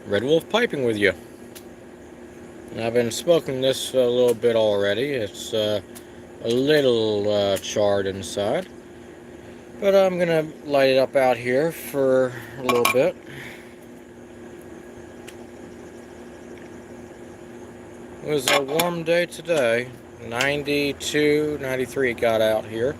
Red Wolf Piping with you. I've been smoking this a little bit already. It's a little charred inside, but I'm gonna light it up out here for a little bit. It was a warm day today. 92, 93 got out here.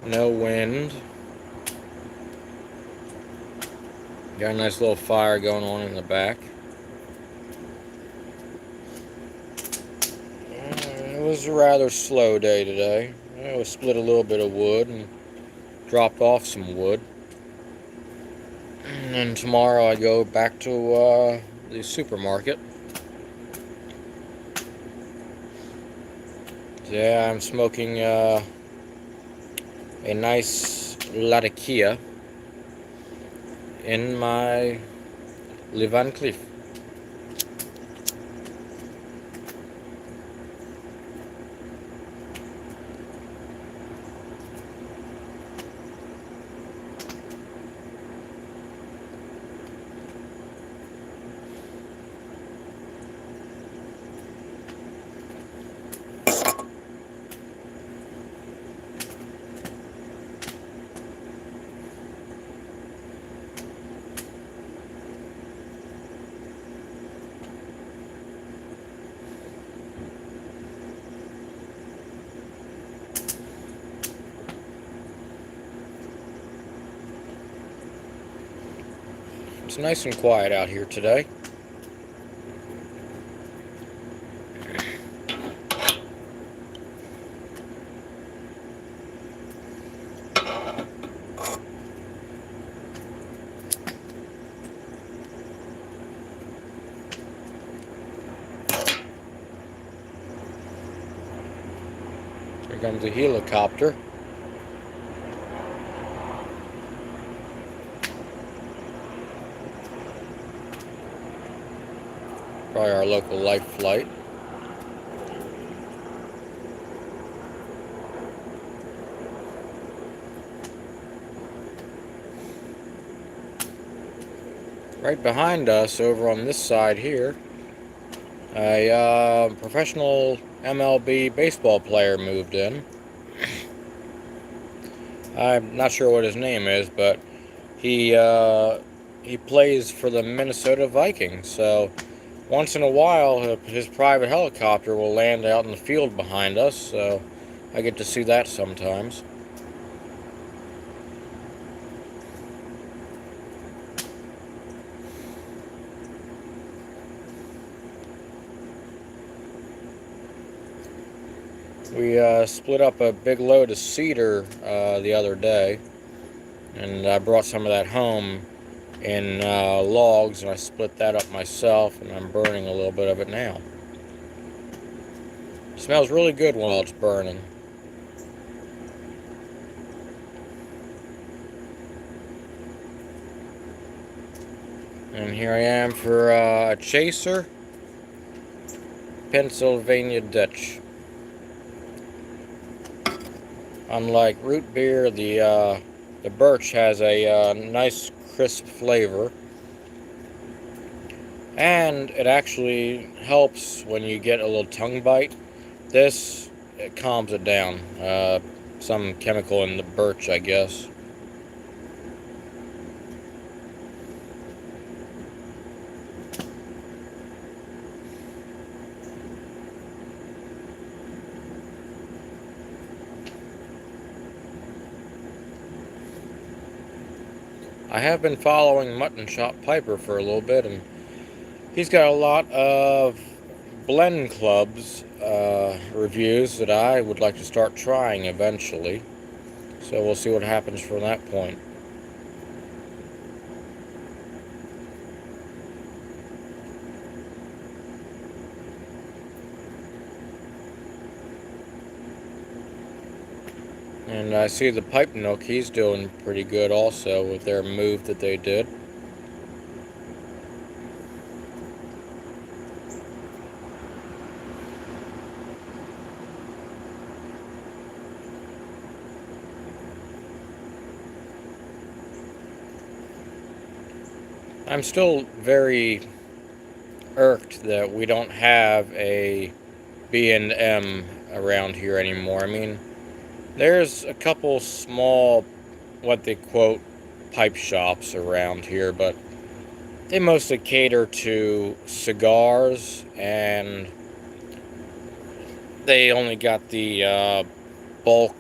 No wind. Got a nice little fire going on in the back. It was a rather slow day today. I split a little bit of wood and dropped off some wood. And then tomorrow I go back to the supermarket. Yeah, I'm smoking a nice Latakia in my Le Van Cleef. It's nice and quiet out here today. Here comes a helicopter. Probably our local life flight. Right behind us, over on this side here, a professional MLB baseball player moved in. I'm not sure what his name is, but he plays for the Minnesota Vikings. So once in a while, his private helicopter will land out in the field behind us. So I get to see that sometimes. We split up a big load of cedar the other day, and I brought some of that home in logs, and I split that up myself, and I'm burning a little bit of it now. It smells really good while it's burning. And here I am for a chaser, Pennsylvania Dutch. Unlike root beer, the birch has a nice crisp flavor, and it actually helps when you get a little tongue bite. This, it calms it down. Some chemical in the birch, I guess. I have been following Mutton Shop Piper for a little bit, and he's got a lot of blend clubs reviews that I would like to start trying eventually. So we'll see what happens from that point. And I see the Pipe Nook, he's doing pretty good also with their move that they did. I'm still very irked that we don't have a B&M around here anymore. I mean, there's a couple small, what they quote, pipe shops around here, but they mostly cater to cigars, and they only got the bulk,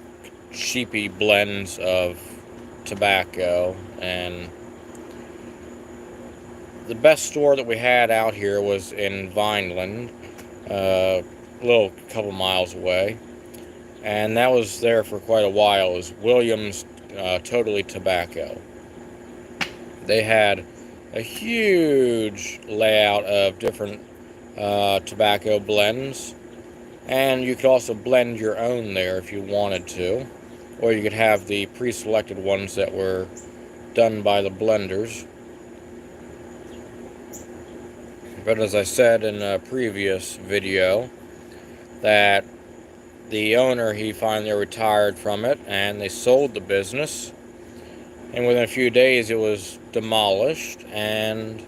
cheapy blends of tobacco. And the best store that we had out here was in Vineland, a little couple miles away, and that was there for quite a while. It was Williams Totally Tobacco. They had a huge layout of different tobacco blends, and you could also blend your own there if you wanted to, or you could have the pre-selected ones that were done by the blenders. But as I said in a previous video, that the owner, he finally retired from it, and they sold the business, and within a few days it was demolished, and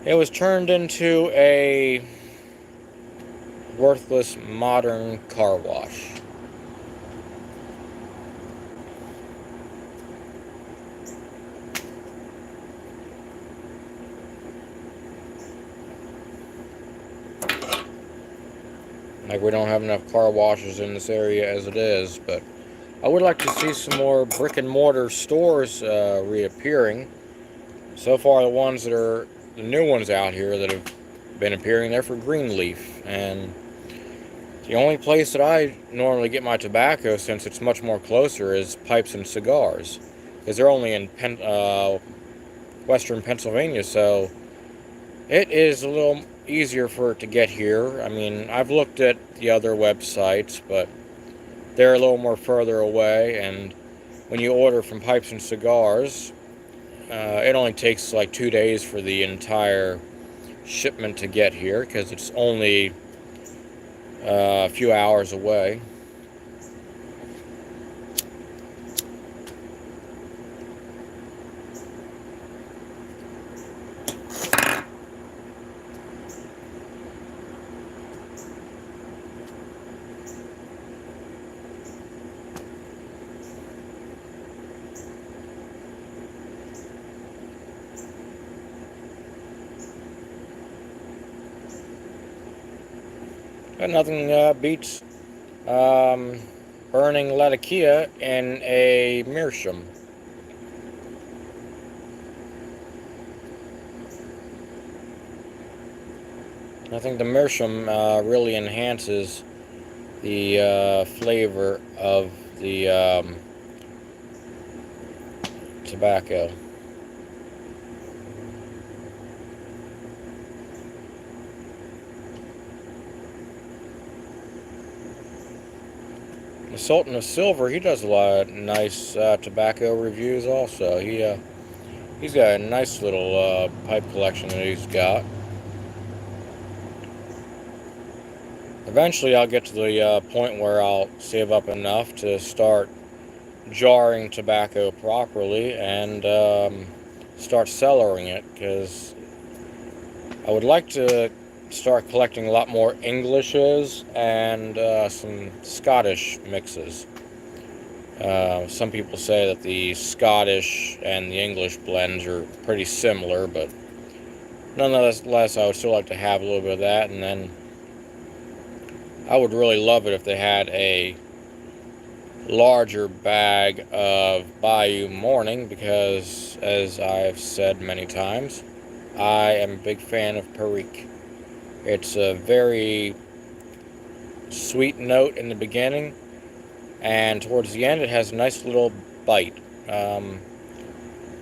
it was turned into a worthless modern car wash. Like, we don't have enough car washes in this area as it is, but I would like to see some more brick and mortar stores reappearing. So far, the ones that are the new ones out here that have been appearing, they're for Greenleaf, and the only place that I normally get my tobacco, since it's much more closer, is Pipes and Cigars, because they're only in western Pennsylvania, so it is a little easier for it to get here. I mean, I've looked at the other websites, but they're a little more further away, and when you order from Pipes and Cigars, it only takes like 2 days for the entire shipment to get here, because it's only a few hours away. But nothing beats burning Latakia in a meerschaum. I think the meerschaum really enhances the flavor of the tobacco. The Sultan of Silver, he does a lot of nice tobacco reviews also. He's got a nice little pipe collection that he's got. Eventually I'll get to the point where I'll save up enough to start jarring tobacco properly and start cellaring it, because I would like to start collecting a lot more Englishes and some Scottish mixes. Some people say that the Scottish and the English blends are pretty similar, but nonetheless, I would still like to have a little bit of that. And then I would really love it if they had a larger bag of Bayou Morning, because, as I've said many times, I am a big fan of Perique. It's a very sweet note in the beginning, and towards the end it has a nice little bite.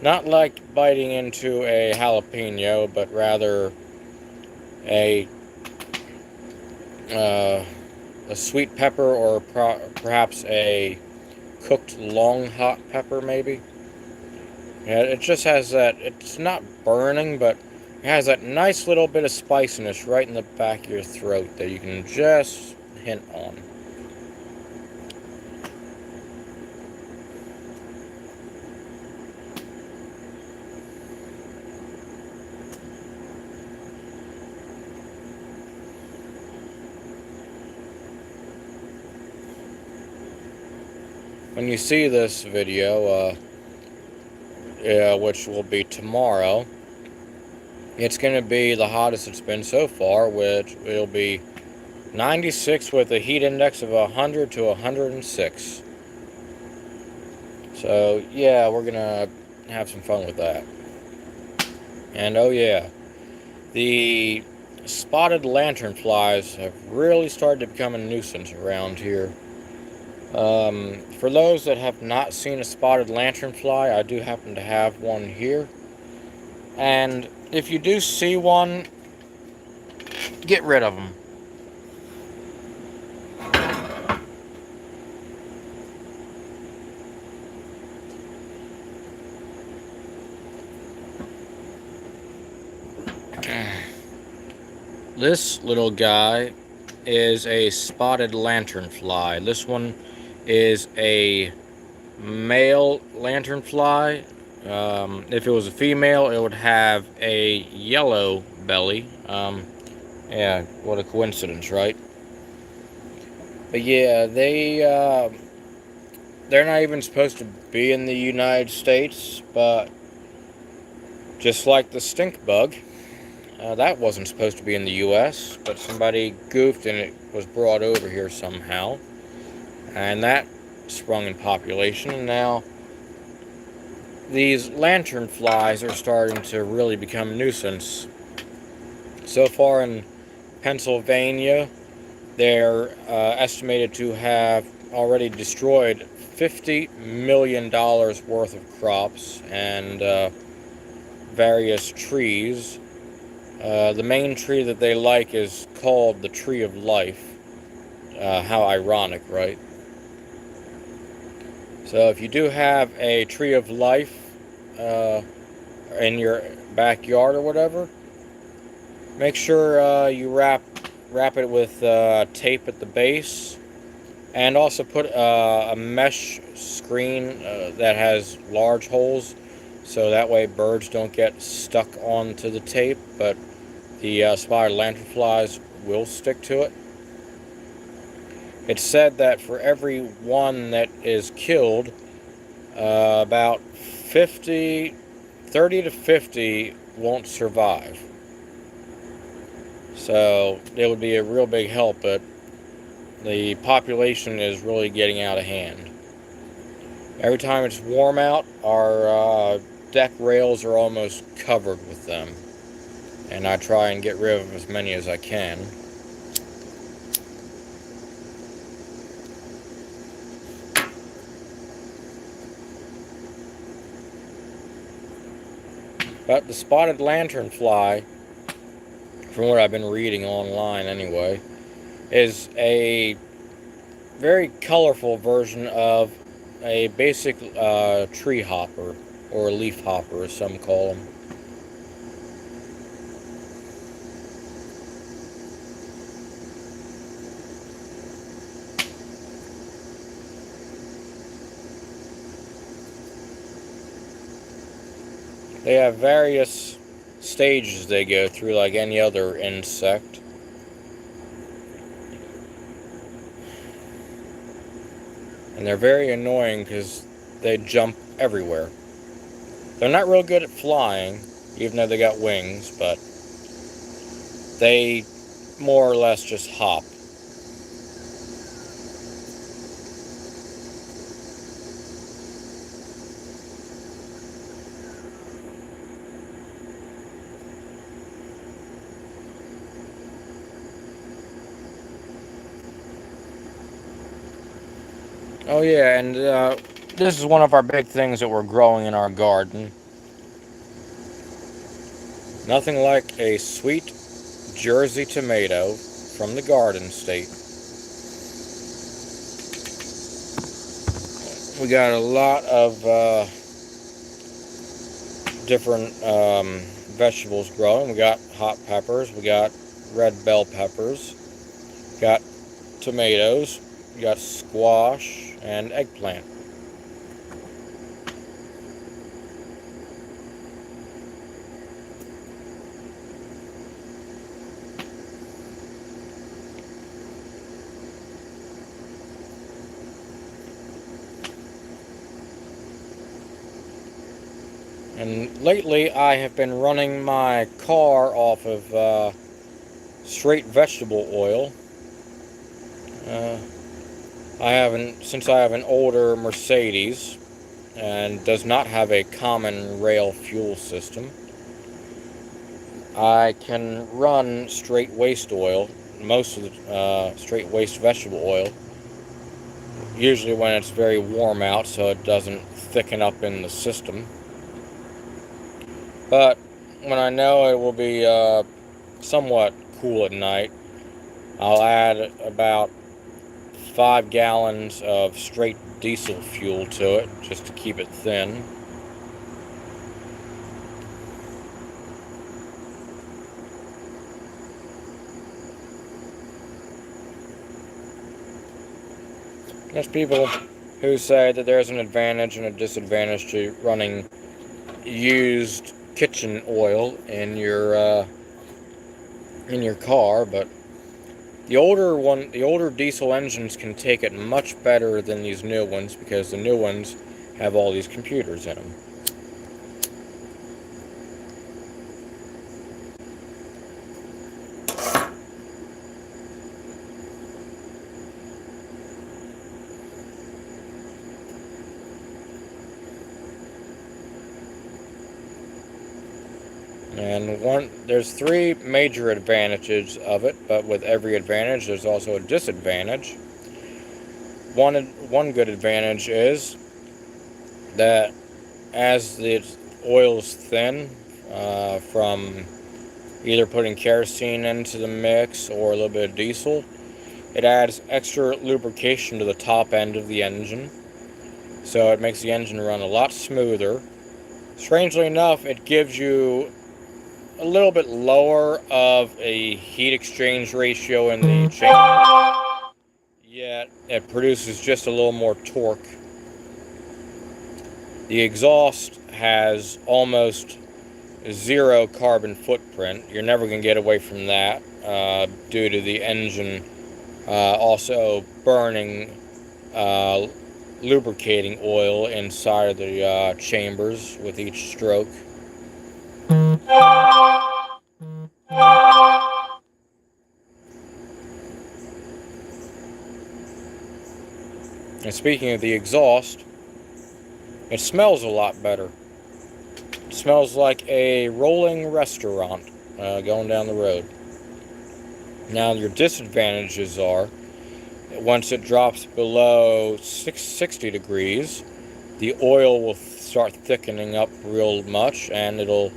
Not like biting into a jalapeno, but rather a sweet pepper, or perhaps a cooked long hot pepper, maybe. Yeah, it just has that, it's not burning, but it has that nice little bit of spiciness right in the back of your throat that you can just hint on. when you see this video, which will be tomorrow, it's going to be the hottest it's been so far, which will be 96 with a heat index of 100 to 106. So, yeah, we're going to have some fun with that. And, oh yeah, the spotted lanternflies have really started to become a nuisance around here. For those that have not seen a spotted lanternfly, I do happen to have one here. And if you do see one, get rid of them. This little guy is a spotted lanternfly. This one is a male lanternfly. If it was a female, it would have a yellow belly. Yeah, what a coincidence, right? But yeah, they're not even supposed to be in the United States, but just like the stink bug, that wasn't supposed to be in the U.S., but somebody goofed and it was brought over here somehow. And that sprung in population, and now these lanternflies are starting to really become a nuisance. So far in Pennsylvania, they're estimated to have already destroyed $50 million worth of crops and various trees. The main tree that they like is called the Tree of Life. How ironic, right? So if you do have a Tree of Life in your backyard or whatever, make sure you wrap it with tape at the base, and also put a mesh screen that has large holes, so that way birds don't get stuck onto the tape, but the spotted lanternflies will stick to it. It's said that for every one that is killed, about 30 to 50 won't survive. So it would be a real big help, but the population is really getting out of hand. Every time it's warm out, our deck rails are almost covered with them, and I try and get rid of as many as I can. But the spotted lanternfly, from what I've been reading online anyway, is a very colorful version of a basic tree hopper, or leaf hopper as some call them. They have various stages they go through like any other insect. And they're very annoying because they jump everywhere. They're not real good at flying, even though they got wings, but they more or less just hop. Oh yeah, and this is one of our big things that we're growing in our garden. Nothing like a sweet Jersey tomato from the Garden State. We got a lot of different vegetables growing. We got hot peppers, we got red bell peppers, got tomatoes, we got squash and eggplant. And lately I have been running my car off of straight vegetable oil. Uh, since I have an older Mercedes and does not have a common rail fuel system, I can run straight waste oil, most of the straight waste vegetable oil, usually when it's very warm out so it doesn't thicken up in the system. But when I know it will be somewhat cool at night, I'll add about 5 gallons of straight diesel fuel to it just to keep it thin. There's people who say that there's an advantage and a disadvantage to running used kitchen oil in your car, but the older diesel engines can take it much better than these new ones because the new ones have all these computers in them. And there's 3 major advantages of it, but with every advantage there's also a disadvantage. One good advantage is that as the oil is thin from either putting kerosene into the mix or a little bit of diesel, it adds extra lubrication to the top end of the engine, so it makes the engine run a lot smoother. Strangely enough, it gives you a little bit lower of a heat exchange ratio in the chamber, yet it produces just a little more torque. The exhaust has almost 0 carbon footprint. You're never going to get away from that due to the engine also burning lubricating oil inside of the chambers with each stroke. And speaking of the exhaust, it smells a lot better. It smells like a rolling restaurant going down the road. Now, your disadvantages are, once it drops below 60 degrees, the oil will start thickening up real much, and it'll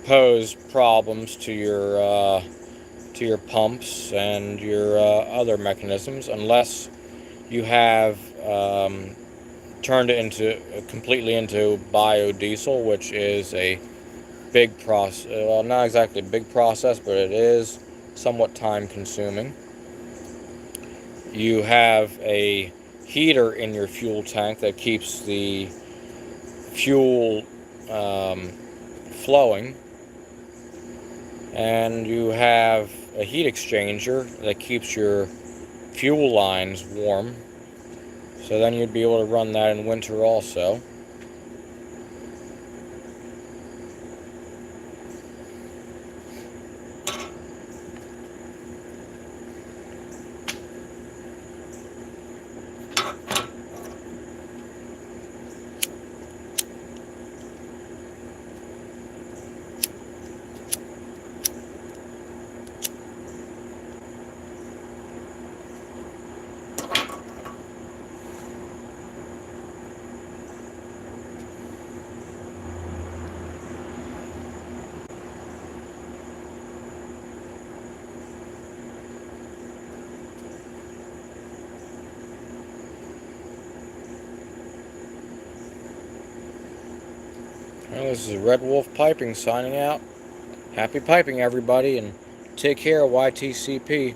pose problems to your pumps and your other mechanisms, unless you have turned it completely into biodiesel, which is a big process. Well, not exactly a big process, but it is somewhat time consuming. You have a heater in your fuel tank that keeps the fuel flowing, and you have a heat exchanger that keeps your fuel lines warm, so then you'd be able to run that in winter also. Well, this is Red Wolf Piping signing out. Happy piping, everybody, and take care, YTCP.